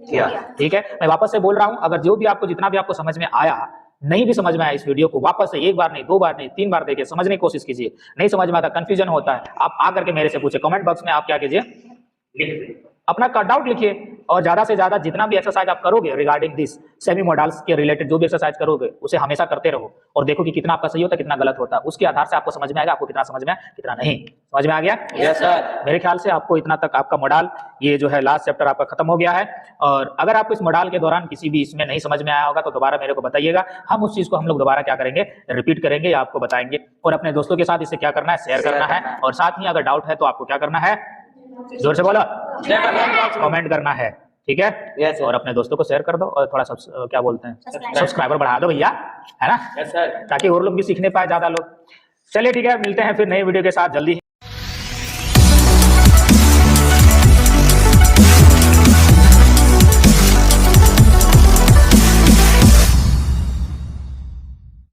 किया। ठीक है, मैं वापस से बोल रहा हूं, अगर जो भी आपको जितना भी आपको समझ में आया, नहीं भी समझ में आया इस वीडियो को, वापस से एक बार नहीं, 2 बार नहीं, 3 बार देखिए, समझने की कोशिश कीजिए। नहीं समझ में आता, कंफ्यूजन होता है, आप आकर के मेरे से पूछे, कमेंट बॉक्स में आप क्या कीजिए, लिख दीजिए, अपना डाउट लिखिए। और ज्यादा से ज्यादा जितना भी एक्सरसाइज आप करोगे रिगार्डिंग दिस सेमी मॉडल्स के रिलेटेड, जो भी एक्सरसाइज करोगे उसे हमेशा करते रहो और देखो कि कितना आपका सही होता है, कितना गलत होता है। उसके आधार से आपको समझ में आएगा, आपको कितना समझ में आया, कितना नहीं समझ में आ गया।
Yes sir.
मेरे ख्याल से आपको इतना तक आपका मॉडल ये जो है लास्ट चैप्टर आपका खत्म हो गया है। और अगर आपको इस मॉडल के दौरान किसी भी इसमें नहीं समझ में आया होगा तो दोबारा मेरे को बताइएगा, हम उस चीज को हम लोग दोबारा क्या करेंगे, रिपीट करेंगे या आपको बताएंगे। और अपने दोस्तों के साथ इसे क्या करना है, शेयर करना है। और साथ ही अगर डाउट है तो आपको क्या करना है, जोर से बोलो, कमेंट करना है। ठीक है,
यस
और अपने दोस्तों को शेयर कर दो और थोड़ा क्या बोलते हैं, सब्सक्राइबर बढ़ा दो भैया, है ना,
यस सर।
ताकि और लोग भी सीखने पाए, ज्यादा लोग। चलिए ठीक है, मिलते हैं फिर नई वीडियो के साथ जल्दी।